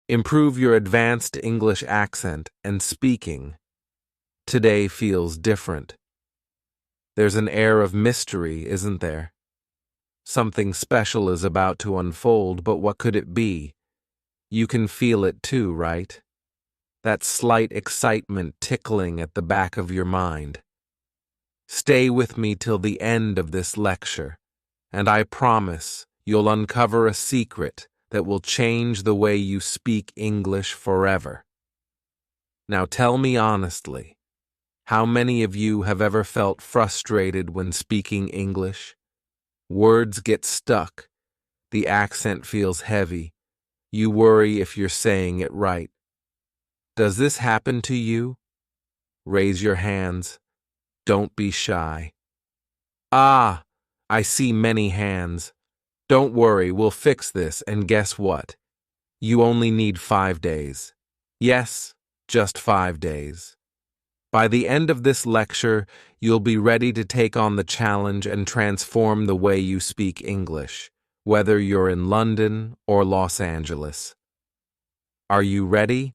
Improve your advanced English accent and speaking. Today feels different. There's an air of mystery, isn't there? Something special is about to unfold, but what could it be? You can feel it too, right? That slight excitement tickling at the back of your mind. Stay with me till the end of this lecture, and I promise you'll uncover a secret that will change the way you speak English forever. Now tell me honestly, how many of you have ever felt frustrated when speaking English? Words get stuck, the accent feels heavy, you worry if you're saying it right. Does this happen to you? Raise your hands. Don't be shy. Ah, I see many hands. Don't worry, we'll fix this, and guess what? You only need 5 days. Yes, just 5 days. By the end of this lecture, you'll be ready to take on the challenge and transform the way you speak English, whether you're in London or Los Angeles. Are you ready?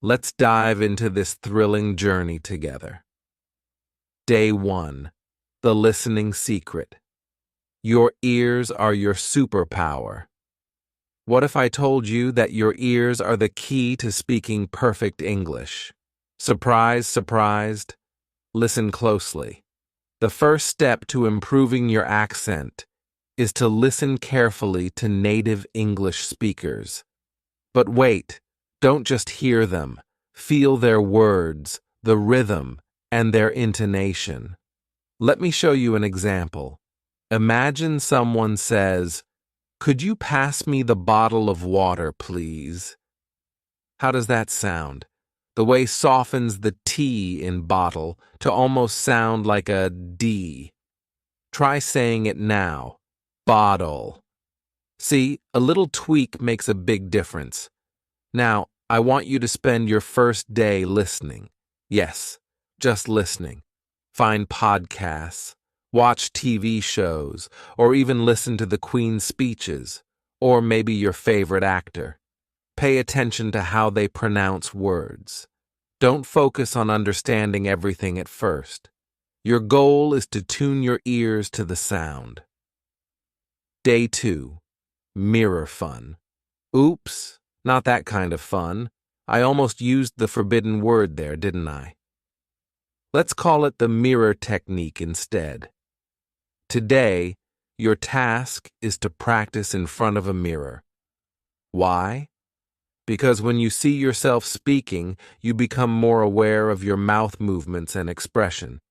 Let's dive into this thrilling journey together. Day 1. The listening secret. Your ears are your superpower. What if I told you that your ears are the key to speaking perfect English? Surprised, surprised? Listen closely. The first step to improving your accent is to listen carefully to native English speakers. But wait, don't just hear them. Feel their words, the rhythm, and their intonation. Let me show you an example. Imagine someone says, "Could you pass me the bottle of water, please?" How does that sound? The way softens the T in bottle to almost sound like a D. Try saying it now. Bottle. See, a little tweak makes a big difference. Now, I want you to spend your first day listening. Yes, just listening. Find podcasts, watch TV shows, or even listen to the Queen's speeches, or maybe your favorite actor. Pay attention to how they pronounce words. Don't focus on understanding everything at first. Your goal is to tune your ears to the sound. Day 2. Mirror fun. Oops, not that kind of fun. I almost used the forbidden word there, didn't I? Let's call it the mirror technique instead. Today, your task is to practice in front of a mirror. Why? Because when you see yourself speaking, you become more aware of your mouth movements and expression.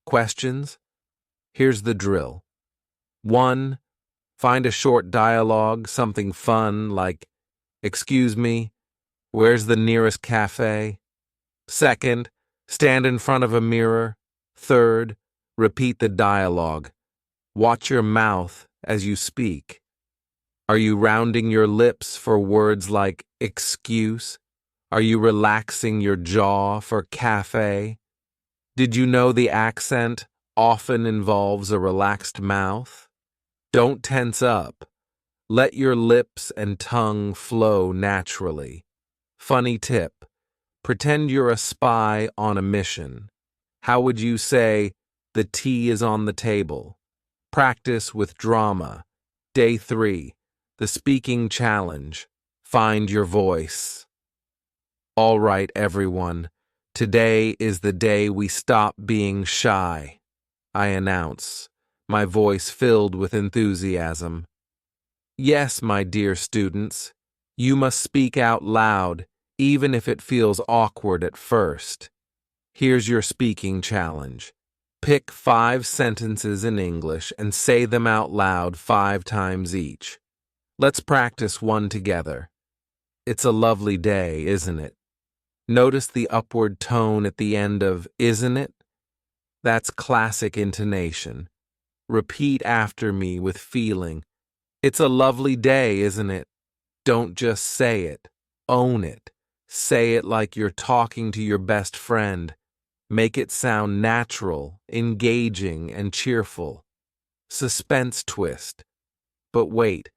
Questions? Here's the drill. 1. Find a short dialogue, something fun like, "Excuse me, where's the nearest cafe?" 2. Stand in front of a mirror. 3. Repeat the dialogue. Watch your mouth as you speak. Are you rounding your lips for words like excuse? Are you relaxing your jaw for cafe? Did you know the accent often involves a relaxed mouth? Don't tense up. Let your lips and tongue flow naturally. Funny tip. Pretend you're a spy on a mission. How would you say, "The tea is on the table"? Practice with drama. Day 3. The speaking challenge. Find your voice. All right, everyone. Today is the day we stop being shy. I announce, my voice filled with enthusiasm. Yes, my dear students, you must speak out loud, even if it feels awkward at first. Here's your speaking challenge. Pick 5 sentences in English and say them out loud 5 times each. Let's practice one together. It's a lovely day, isn't it? Notice the upward tone at the end of "isn't it"? That's classic intonation. Repeat after me with feeling. It's a lovely day, isn't it? Don't just say it. Own it. Say it like you're talking to your best friend. Make it sound natural, engaging, and cheerful. Suspense twist. But wait,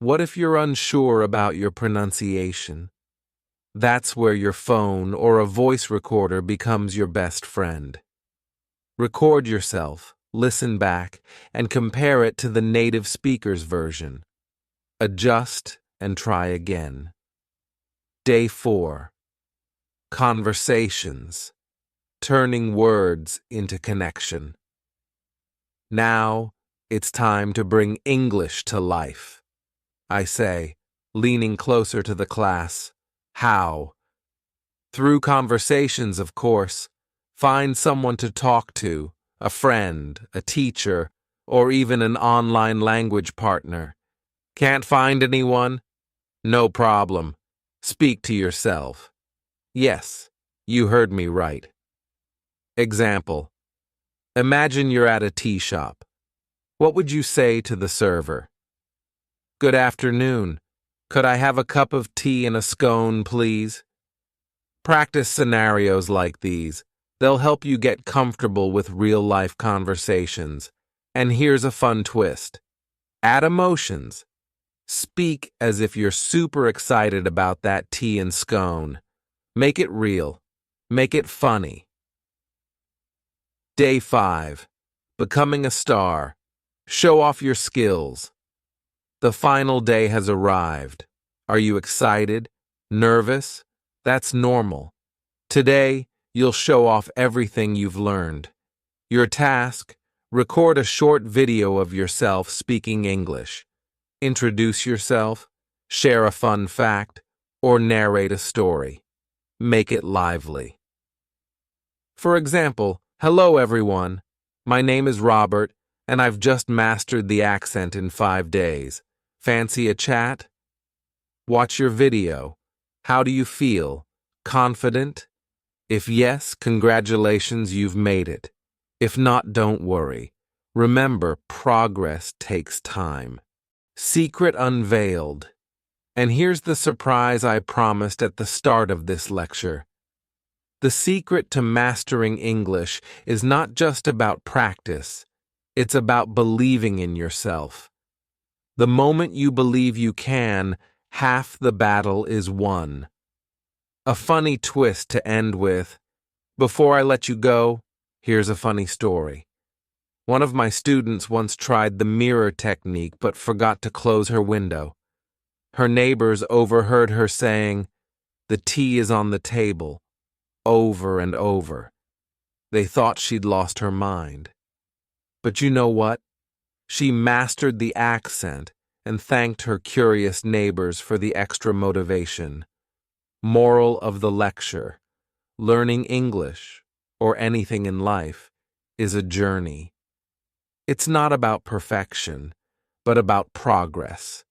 What if you're unsure about your pronunciation? That's where your phone or a voice recorder becomes your best friend. Record yourself, listen back, and compare it to the native speaker's version. Adjust and try again. Day 4. Conversations. Turning words into connection. Now, it's time to bring English to life. I say, leaning closer to the class. How? Through conversations, of course. Find someone to talk to, a friend, a teacher, or even an online language partner. Can't find anyone? No problem. Speak to yourself. Yes, you heard me right. Example. Imagine you're at a tea shop. What would you say to the server? Good afternoon. Could I have a cup of tea and a scone, please? Practice scenarios like these. They'll help you get comfortable with real-life conversations. And here's a fun twist. Add emotions. Speak as if you're super excited about that tea and scone. Make it real. Make it funny. Day 5. Becoming a star. Show off your skills. The final day has arrived. Are you excited? Nervous? That's normal. Today, you'll show off everything you've learned. Your task: record a short video of yourself speaking English. Introduce yourself, share a fun fact, or narrate a story. Make it lively. For example, hello everyone. My name is Robert, and I've just mastered the accent in 5 days. Fancy a chat? Watch your video. How do you feel? Confident? If yes, congratulations, you've made it. If not, don't worry. Remember, progress takes time. Secret unveiled. And here's the surprise I promised at the start of this lecture. The secret to mastering English is not just about practice. It's about believing in yourself. The moment you believe you can, half the battle is won. A funny twist to end with. Before I let you go, here's a funny story. One of my students once tried the mirror technique but forgot to close her window. Her neighbors overheard her saying, "The tea is on the table," over and over. They thought she'd lost her mind. But you know what? She mastered the accent and thanked her curious neighbors for the extra motivation. Moral of the lecture: learning English, or anything in life, is a journey. It's not about perfection, but about progress.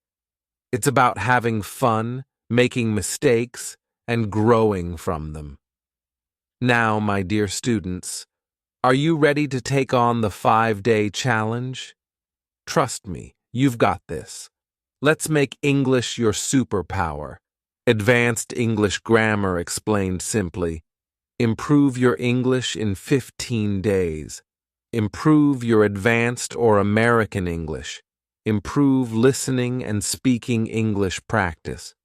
It's about having fun, making mistakes, and growing from them. Now, my dear students, are you ready to take on the 5-day challenge? Trust me, you've got this. Let's make English your superpower. Advanced English Grammar explained simply. Improve your English in 15 days. Improve your advanced or American English. Improve listening and speaking English practice.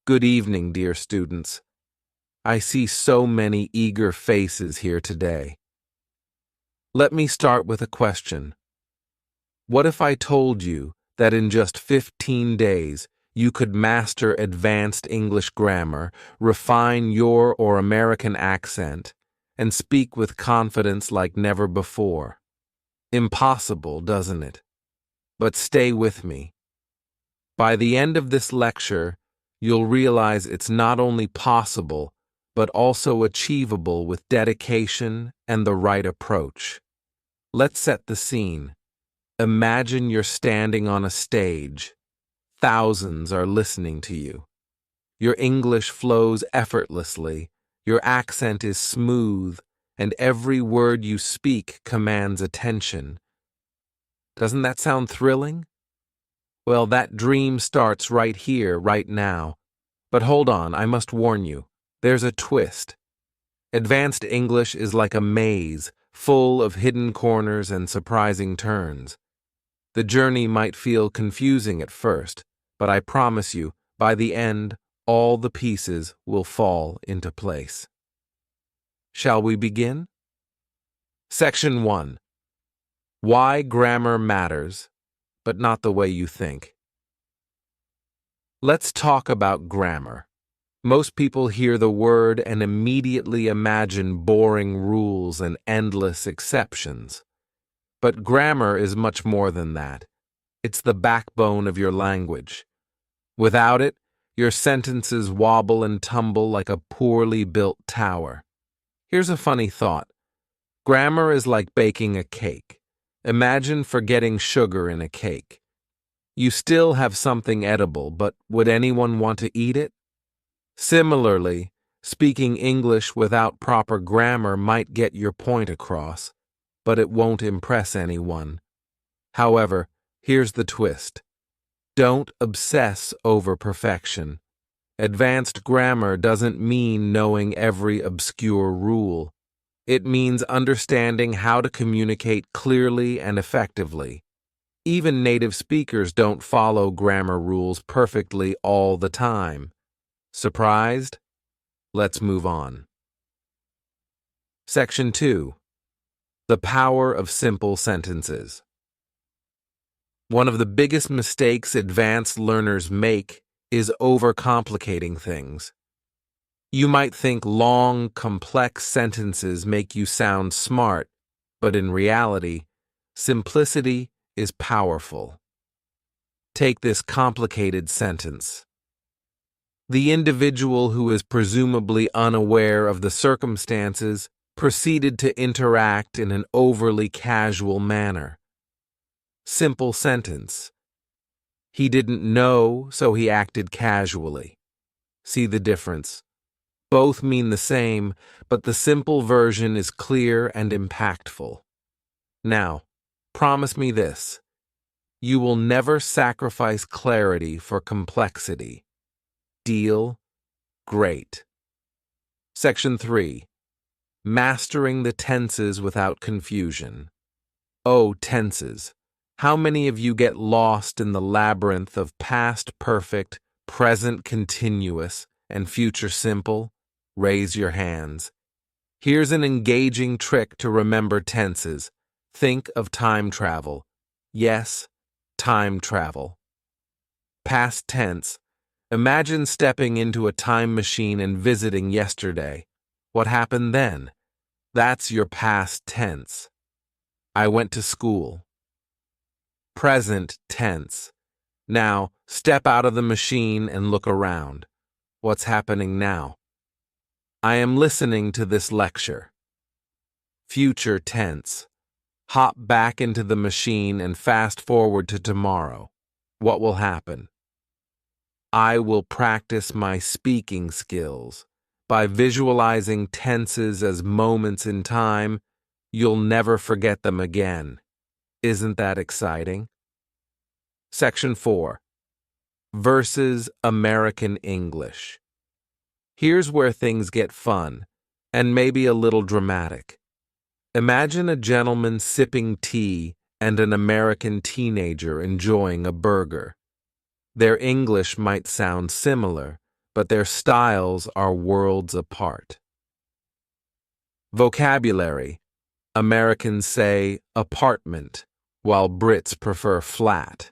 Good evening, dear students. I see so many eager faces here today. Let me start with a question. What if I told you that in just 15 days you could master advanced English grammar, refine your or American accent, and speak with confidence like never before? Impossible, doesn't it? But stay with me. By the end of this lecture, you'll realize it's not only possible, but also achievable with dedication and the right approach. Let's set the scene. Imagine you're standing on a stage. Thousands are listening to you. Your English flows effortlessly, your accent is smooth, and every word you speak commands attention. Doesn't that sound thrilling? Well, that dream starts right here, right now. But hold on, I must warn you. There's a twist. Advanced English is like a maze, full of hidden corners and surprising turns. The journey might feel confusing at first, but I promise you, by the end, all the pieces will fall into place. Shall we begin? Section 1. Why grammar matters, but not the way you think. Let's talk about grammar. Most people hear the word and immediately imagine boring rules and endless exceptions. But grammar is much more than that. It's the backbone of your language. Without it, your sentences wobble and tumble like a poorly built tower. Here's a funny thought. Grammar is like baking a cake. Imagine forgetting sugar in a cake. You still have something edible, but would anyone want to eat it? Similarly, speaking English without proper grammar might get your point across, but it won't impress anyone. However, here's the twist. Don't obsess over perfection. Advanced grammar doesn't mean knowing every obscure rule. It means understanding how to communicate clearly and effectively. Even native speakers don't follow grammar rules perfectly all the time. Surprised? Let's move on. Section 2. The power of simple sentences. One of the biggest mistakes advanced learners make is overcomplicating things. You might think long, complex sentences make you sound smart, but in reality, simplicity is powerful. Take this complicated sentence. The individual who is presumably unaware of the circumstances proceeded to interact in an overly casual manner. Simple sentence. He didn't know, so he acted casually. See the difference? Both mean the same, but the simple version is clear and impactful. Now, promise me this. You will never sacrifice clarity for complexity. Deal? Great. Section 3. Mastering the tenses without confusion. Oh, tenses. How many of you get lost in the labyrinth of past perfect, present continuous, and future simple? Raise your hands. Here's an engaging trick to remember tenses. Think of time travel. Yes, time travel. Past tense. Imagine stepping into a time machine and visiting yesterday. What happened then? That's your past tense. I went to school. Present tense. Now, step out of the machine and look around. What's happening now? I am listening to this lecture. Future tense. Hop back into the machine and fast forward to tomorrow. What will happen? I will practice my speaking skills. By visualizing tenses as moments in time, you'll never forget them again. Isn't that exciting? Section 4. Versus American English. Here's where things get fun, and maybe a little dramatic. Imagine a gentleman sipping tea and an American teenager enjoying a burger. Their English might sound similar, but their styles are worlds apart. Vocabulary. Americans say apartment, while Brits prefer flat.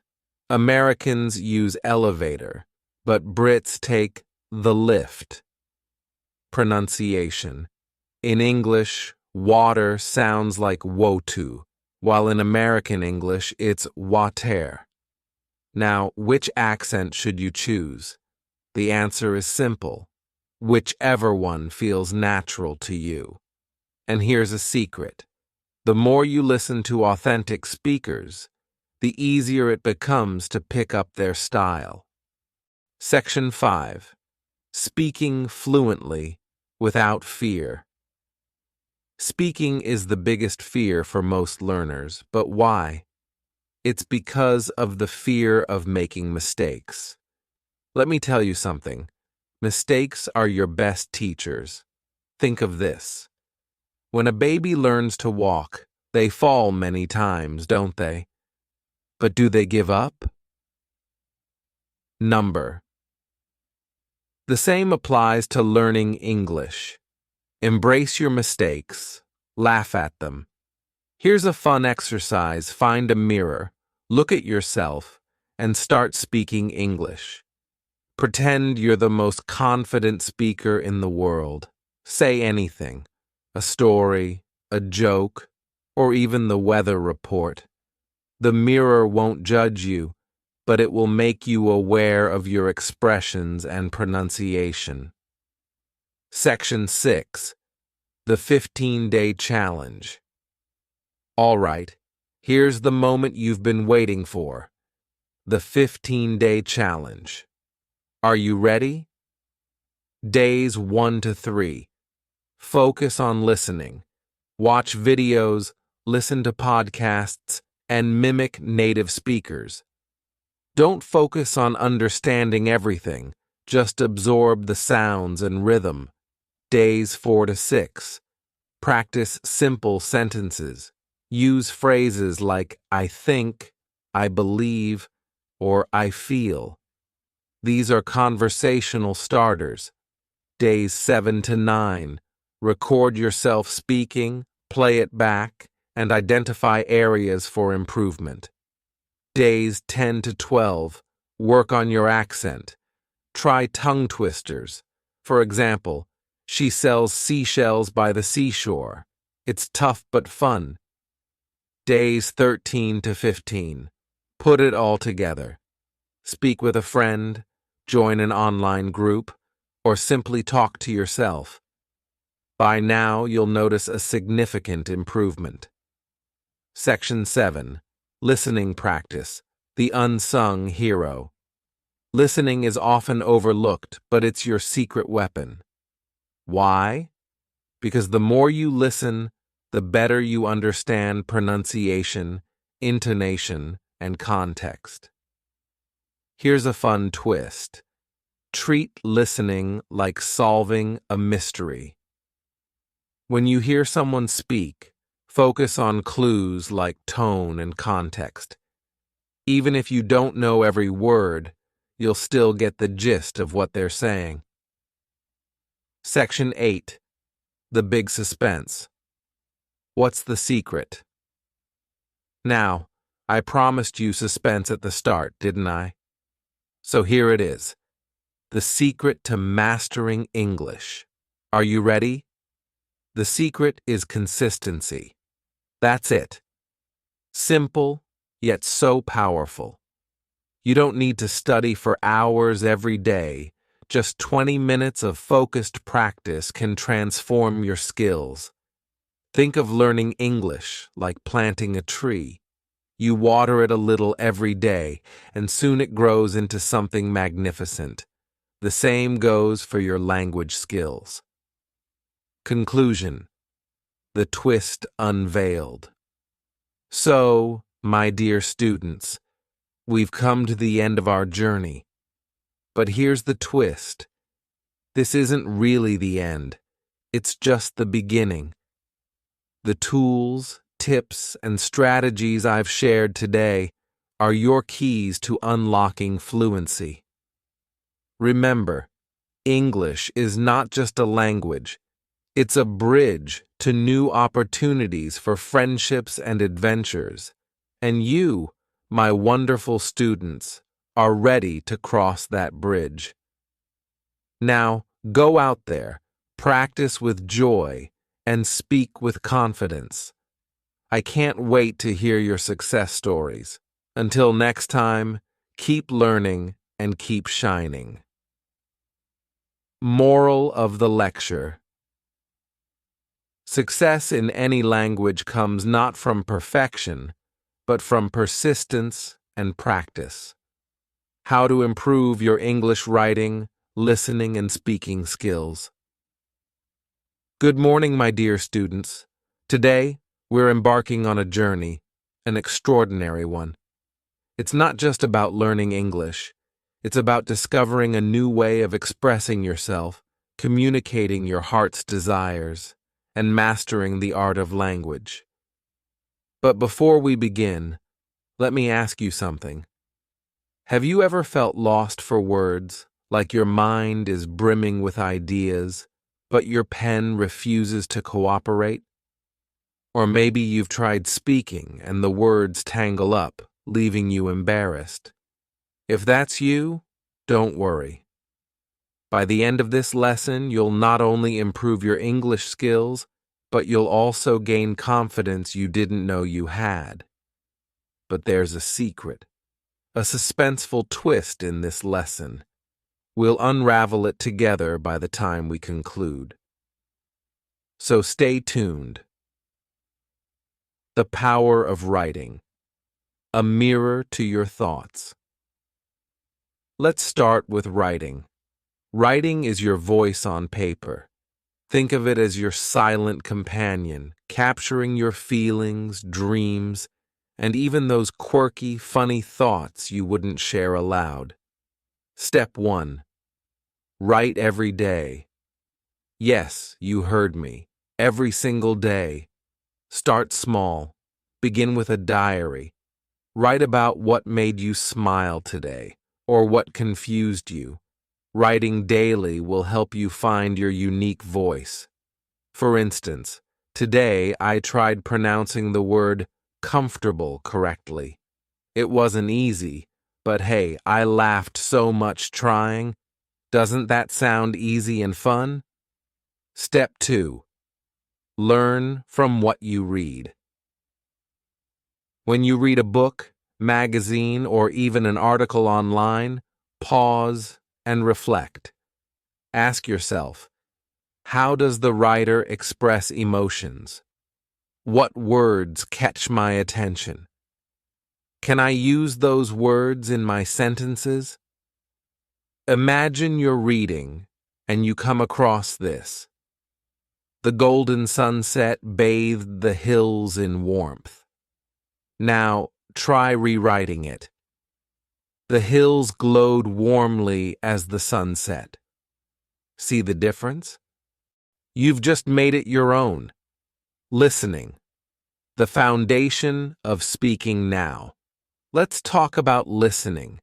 Americans use elevator, but Brits take the lift. Pronunciation. In English, water sounds like wotu, while in American English it's water. Now, which accent should you choose? The answer is simple. Whichever one feels natural to you. And here's a secret. The more you listen to authentic speakers, the easier it becomes to pick up their style. Section 5. Speaking fluently without fear. Speaking is the biggest fear for most learners, but why? It's because of the fear of making mistakes. Let me tell you something. Mistakes are your best teachers. Think of this. When a baby learns to walk, they fall many times, don't they? But do they give up? number. The same applies to learning English. Embrace your mistakes. Laugh at them. Here's a fun exercise. Find a mirror, look at yourself, and start speaking English. Pretend you're the most confident speaker in the world. Say anything, a story, a joke, or even the weather report. The mirror won't judge you, but it will make you aware of your expressions and pronunciation. Section 6. The 15-Day Challenge. All right, here's the moment you've been waiting for. The 15-Day Challenge. Are you ready? Days 1 to 3. Focus on listening. Watch videos, listen to podcasts, and mimic native speakers. Don't focus on understanding everything. Just absorb the sounds and rhythm. Days 4 to 6. Practice simple sentences. Use phrases like I think, I believe, or I feel. These are conversational starters. Days 7 to 9. Record yourself speaking, play it back, and identify areas for improvement. Days 10 to 12. Work on your accent. Try tongue twisters. For example, she sells seashells by the seashore. It's tough but fun. Days 13 to 15. Put it all together. Speak with a friend, join an online group, or simply talk to yourself. By now, you'll notice a significant improvement. Section 7. Listening practice, the unsung hero. Listening is often overlooked, but it's your secret weapon. Why? Because the more you listen, the better you understand pronunciation, intonation, and context. Here's a fun twist. Treat listening like solving a mystery. When you hear someone speak, focus on clues like tone and context. Even if you don't know every word, you'll still get the gist of what they're saying. Section 8. The Big Suspense. What's the secret? Now, I promised you suspense at the start, didn't I? So here it is. The secret to mastering English. Are you ready? The secret is consistency. That's it. Simple, yet so powerful. You don't need to study for hours every day. Just 20 minutes of focused practice can transform your skills. Think of learning English like planting a tree. You water it a little every day, and soon it grows into something magnificent. The same goes for your language skills. Conclusion. The twist unveiled. So, my dear students, we've come to the end of our journey. But here's the twist. This isn't really the end. It's just the beginning. The tools, tips, and strategies I've shared today are your keys to unlocking fluency. Remember, English is not just a language. It's a bridge to new opportunities for friendships and adventures. And you, my wonderful students, are ready to cross that bridge. Now, go out there, practice with joy, and speak with confidence. I can't wait to hear your success stories. Until next time, keep learning and keep shining. Moral of the lecture. Success in any language comes not from perfection, but from persistence and practice. How to improve your English writing, listening, and speaking skills. Good morning, my dear students. Today, we're embarking on a journey, an extraordinary one. It's not just about learning English. It's about discovering a new way of expressing yourself, communicating your heart's desires, and mastering the art of language. But before we begin, let me ask you something. Have you ever felt lost for words, like your mind is brimming with ideas, but your pen refuses to cooperate? Or maybe you've tried speaking and the words tangle up, leaving you embarrassed. If that's you, don't worry. By the end of this lesson, you'll not only improve your English skills, but you'll also gain confidence you didn't know you had. But there's a secret, a suspenseful twist in this lesson. We'll unravel it together by the time we conclude. So stay tuned. The power of writing, a mirror to your thoughts. Let's start with writing. Writing is your voice on paper. Think of it as your silent companion, capturing your feelings, dreams, and even those quirky, funny thoughts you wouldn't share aloud. Step 1. Write every day. Yes, you heard me. Every single day. Start small. Begin with a diary. Write about what made you smile today, or what confused you. Writing daily will help you find your unique voice. For instance, today I tried pronouncing the word comfortable correctly. It wasn't easy, but hey, I laughed so much trying. Doesn't that sound easy and fun? Step 2. Learn from what you read. When you read a book, magazine, or even an article online, pause and reflect. Ask yourself, how does the writer express emotions? What words catch my attention? Can I use those words in my sentences? Imagine you're reading and you come across this. The golden sunset bathed the hills in warmth. Now, try rewriting it. The hills glowed warmly as the sun set. See the difference? You've just made it your own. Listening. The foundation of speaking now. Let's talk about listening.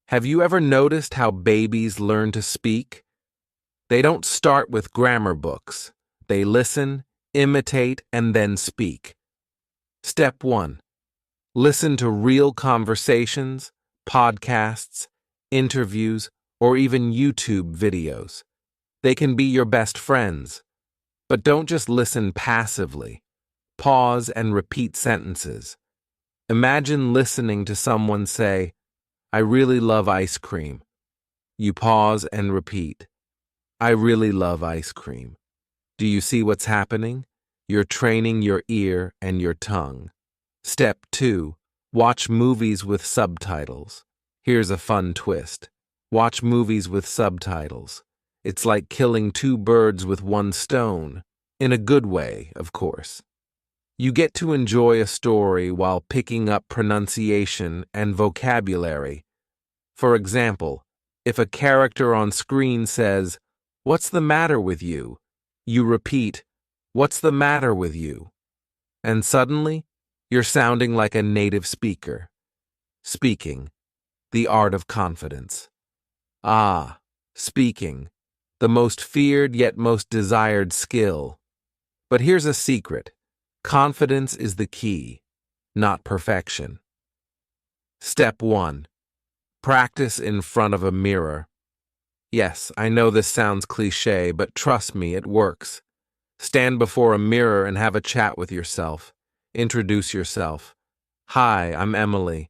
Have you ever noticed how babies learn to speak? They don't start with grammar books. They listen, imitate, and then speak. Step 1. Listen to real conversations, podcasts, interviews, or even YouTube videos. They can be your best friends. But don't just listen passively. Pause and repeat sentences. Imagine listening to someone say, I really love ice cream. You pause and repeat, I really love ice cream. Do you see what's happening? You're training your ear and your tongue. Step 2. Watch movies with subtitles. Here's a fun twist. Watch movies with subtitles. It's like killing two birds with one stone. In a good way, of course. You get to enjoy a story while picking up pronunciation and vocabulary. For example, if a character on screen says, "What's the matter with you?" you repeat, "What's the matter with you?" And suddenly, you're sounding like a native speaker. Speaking, the art of confidence. Ah, speaking, the most feared yet most desired skill. But here's a secret. Confidence is the key, not perfection. Step 1. Practice in front of a mirror. Yes, I know this sounds cliché, but trust me, it works. Stand before a mirror and have a chat with yourself. Introduce yourself. Hi, I'm Emily.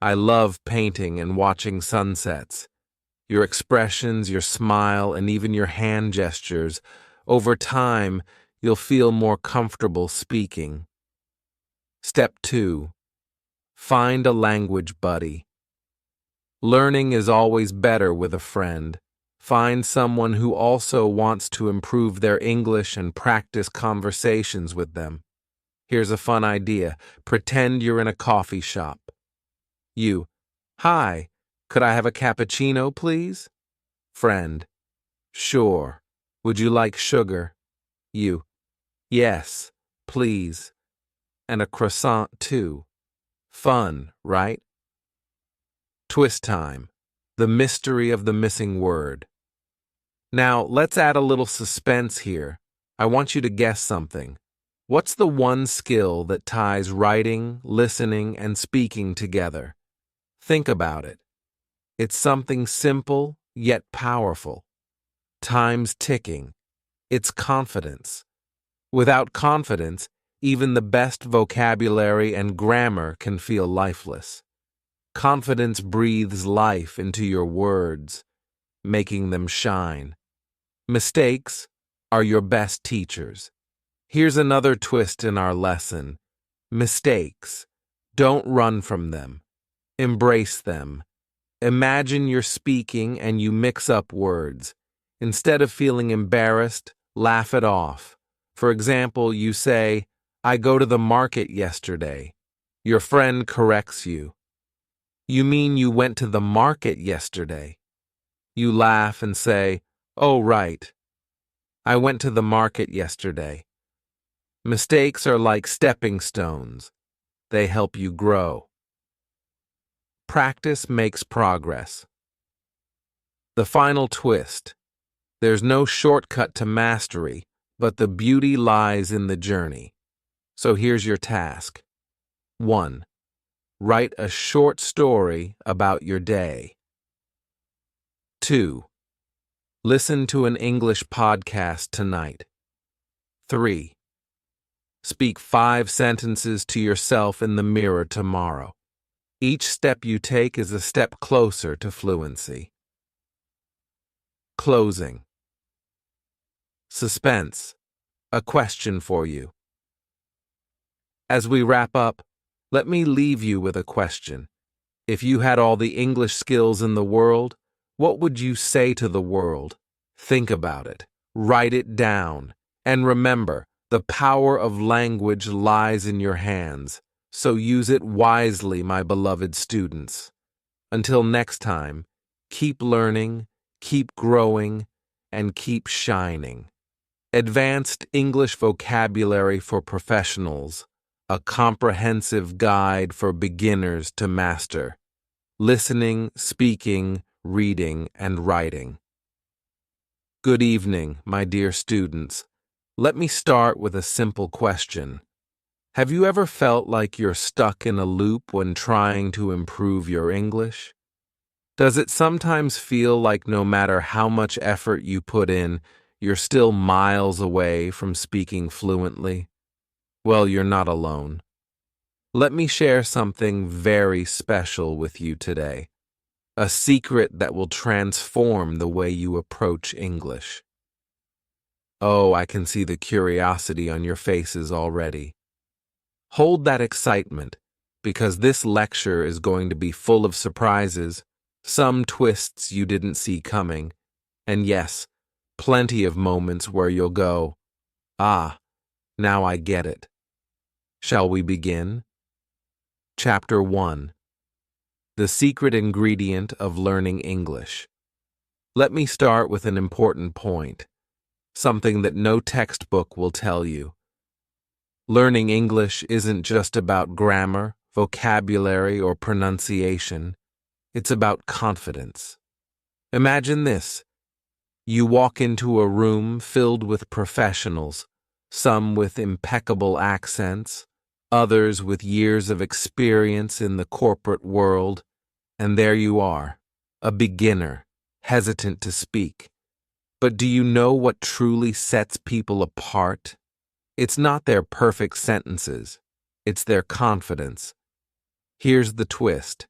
I love painting and watching sunsets. Your expressions, your smile, and even your hand gestures, over time, you'll feel more comfortable speaking. Step 2. Find a language buddy. Learning is always better with a friend. Find someone who also wants to improve their English and practice conversations with them. Here's a fun idea. Pretend you're in a coffee shop. You, hi, could I have a cappuccino, please? Friend, sure. Would you like sugar? You, yes, please. And a croissant, too. Fun, right? Twist time. The mystery of the missing word. Now, let's add a little suspense here. I want you to guess something. What's the one skill that ties writing, listening, and speaking together? Think about it. It's something simple, yet powerful. Time's ticking. It's confidence. Without confidence, even the best vocabulary and grammar can feel lifeless. Confidence breathes life into your words, making them shine. Mistakes are your best teachers. Here's another twist in our lesson. Mistakes. Don't run from them. Embrace them. Imagine you're speaking and you mix up words. Instead of feeling embarrassed, laugh it off. For example, you say, "I go to the market yesterday." Your friend corrects you. "You mean you went to the market yesterday?" You laugh and say, "Oh, right. I went to the market yesterday." Mistakes are like stepping stones. They help you grow. Practice makes progress. The final twist. There's no shortcut to mastery, but the beauty lies in the journey. So here's your task. 1. Write a short story about your day. 2. Listen to an English podcast tonight. 3. Speak 5 sentences to yourself in the mirror tomorrow. Each step you take is a step closer to fluency. Closing. Suspense. A question for you. As we wrap up, let me leave you with a question. If you had all the English skills in the world, what would you say to the world? Think about it. Write it down. And remember, the power of language lies in your hands, so use it wisely, my beloved students. Until next time, keep learning, keep growing, and keep shining. Advanced English Vocabulary for Professionals, a comprehensive guide for beginners to master. Listening, speaking, reading, and writing. Good evening, my dear students. Let me start with a simple question. Have you ever felt like you're stuck in a loop when trying to improve your English? Does it sometimes feel like no matter how much effort you put in, you're still miles away from speaking fluently? Well, you're not alone. Let me share something very special with you today. A secret that will transform the way you approach English. Oh, I can see the curiosity on your faces already. Hold that excitement, because this lecture is going to be full of surprises, some twists you didn't see coming, and yes, plenty of moments where you'll go, "Ah, now I get it." Shall we begin? Chapter 1. The secret ingredient of learning English. Let me start with an important point, something that no textbook will tell you. Learning English isn't just about grammar, vocabulary, or pronunciation. It's about confidence. Imagine this. You walk into a room filled with professionals, some with impeccable accents, others with years of experience in the corporate world, and there you are, a beginner, hesitant to speak. But do you know what truly sets people apart? It's not their perfect sentences, it's their confidence. Here's the twist.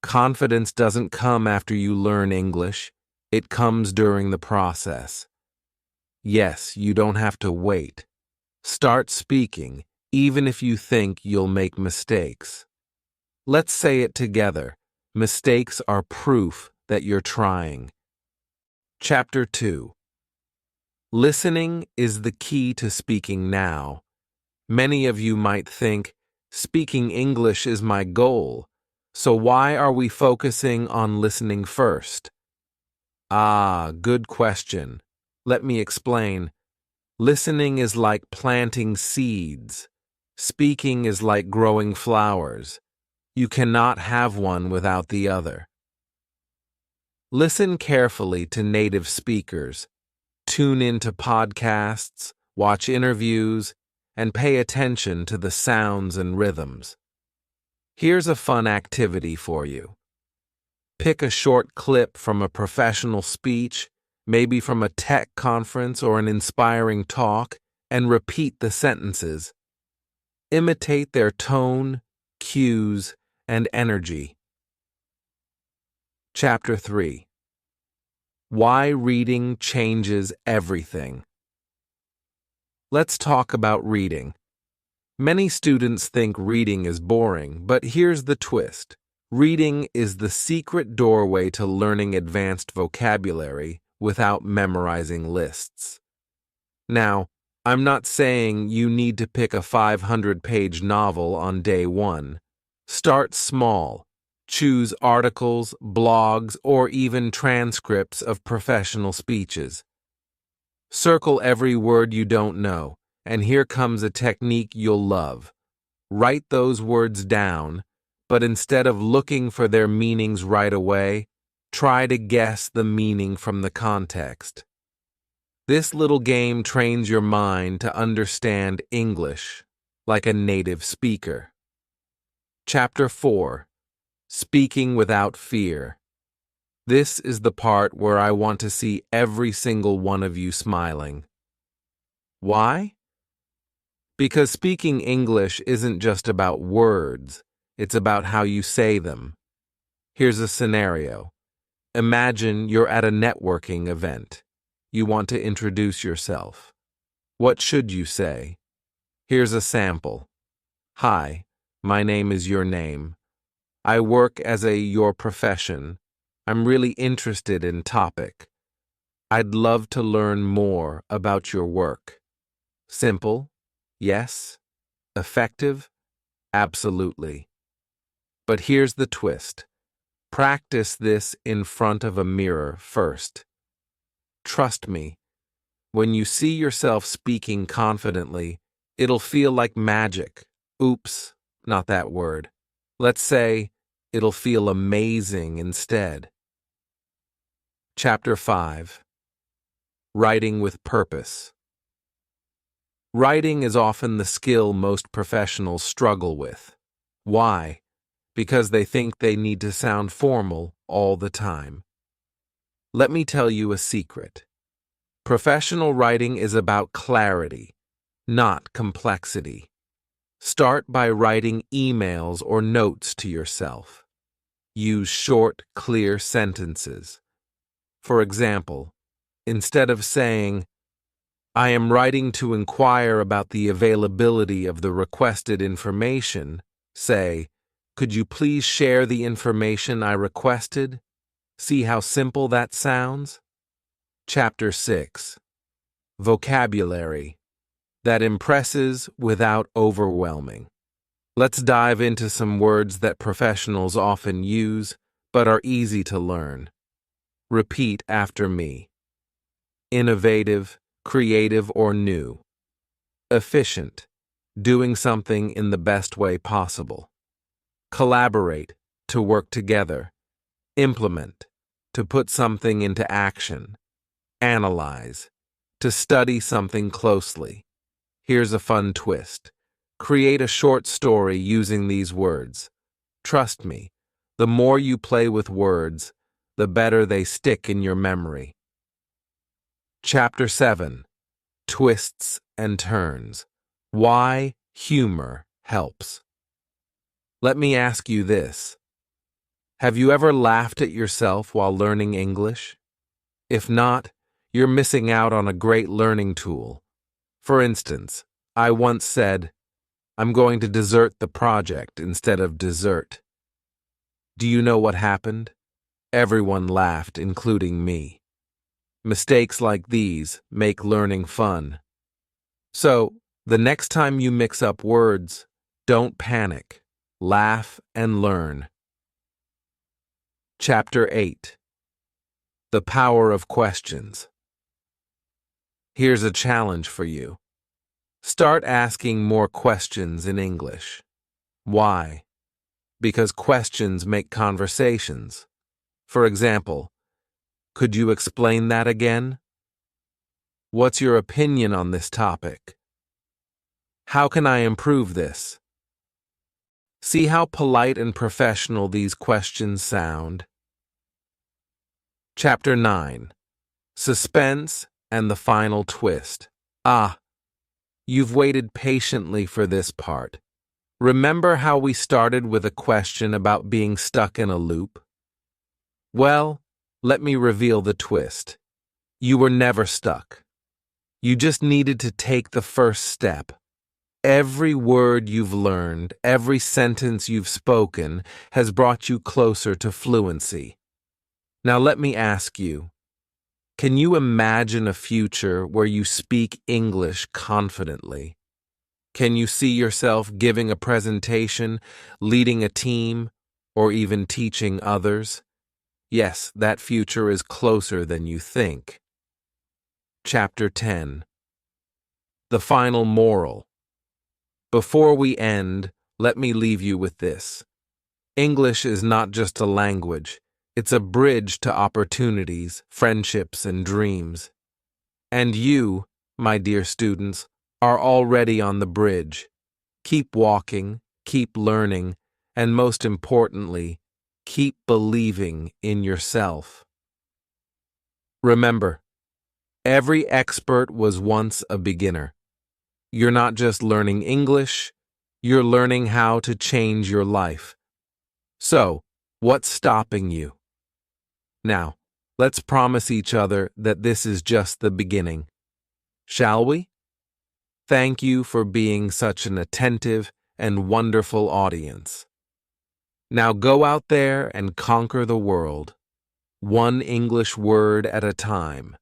Confidence doesn't come after you learn English, it comes during the process. Yes, you don't have to wait. Start speaking, even if you think you'll make mistakes. Let's say it together. Mistakes are proof that you're trying. Chapter 2. Listening is the key to speaking now. Many of you might think, speaking English is my goal, so why are we focusing on listening first? Ah, good question. Let me explain. Listening is like planting seeds. Speaking is like growing flowers. You cannot have one without the other. Listen carefully to native speakers. Tune into podcasts, watch interviews, and pay attention to the sounds and rhythms. Here's a fun activity for you. Pick a short clip from a professional speech, maybe from a tech conference or an inspiring talk, and repeat the sentences. Imitate their tone, cues, and energy. Chapter 3. Why Reading Changes Everything. Let's talk about reading. Many students think reading is boring, but here's the twist. Reading is the secret doorway to learning advanced vocabulary without memorizing lists. Now, I'm not saying you need to pick a 500-page novel on day one. Start small. Choose articles, blogs, or even transcripts of professional speeches. Circle every word you don't know, and here comes a technique you'll love. Write those words down, but instead of looking for their meanings right away, try to guess the meaning from the context. This little game trains your mind to understand English like a native speaker. Chapter 4. Speaking without fear. This is the part where I want to see every single one of you smiling. Why? Because speaking English isn't just about words, it's about how you say them. Here's a scenario. Imagine you're at a networking event. You want to introduce yourself. What should you say? Here's a sample. Hi, my name is your name. I work as your profession. I'm really interested in topic. I'd love to learn more about your work. Simple? Yes. Effective? Absolutely. But here's the twist. Practice this in front of a mirror first. Trust me, when you see yourself speaking confidently, it'll feel like magic. Oops, not that word. Let's say, it'll feel amazing instead. Chapter 5. Writing with Purpose. Writing is often the skill most professionals struggle with. Why? Because they think they need to sound formal all the time. Let me tell you a secret. Professional writing is about clarity, not complexity. Start by writing emails or notes to yourself. Use short, clear sentences. For example, instead of saying, I am writing to inquire about the availability of the requested information, say, could you please share the information I requested? See how simple that sounds? Chapter 6. Vocabulary. That impresses without overwhelming. Let's dive into some words that professionals often use, but are easy to learn. Repeat after me. Innovative, creative, or new. Efficient, doing something in the best way possible. Collaborate, to work together. Implement, to put something into action. Analyze, to study something closely. Here's a fun twist. Create a short story using these words. Trust me, the more you play with words, the better they stick in your memory. Chapter 7. Twists and Turns. Why humor helps. Let me ask you this. Have you ever laughed at yourself while learning English? If not, you're missing out on a great learning tool. For instance, I once said, I'm going to desert the project instead of dessert. Do you know what happened? Everyone laughed, including me. Mistakes like these make learning fun. So, the next time you mix up words, don't panic. Laugh and learn. Chapter 8. The Power of Questions. Here's a challenge for you. Start asking more questions in English. Why? Because questions make conversations. For example, Could you explain that again? What's your opinion on this topic? How can I improve this? See how polite and professional these questions sound. Chapter 9. Suspense and the final twist. Ah, you've waited patiently for this part. Remember how we started with a question about being stuck in a loop? Well, let me reveal the twist. You were never stuck. You just needed to take the first step. Every word you've learned, every sentence you've spoken has brought you closer to fluency. Now let me ask you, can you imagine a future where you speak English confidently? Can you see yourself giving a presentation, leading a team, or even teaching others? Yes, that future is closer than you think. Chapter 10. The final moral. Before we end, let me leave you with this. English is not just a language. It's a bridge to opportunities, friendships, and dreams. And you, my dear students, are already on the bridge. Keep walking, keep learning, and most importantly, keep believing in yourself. Remember, every expert was once a beginner. You're not just learning English, you're learning how to change your life. So, what's stopping you? Now, let's promise each other that this is just the beginning. Shall we? Thank you for being such an attentive and wonderful audience. Now go out there and conquer the world, one English word at a time.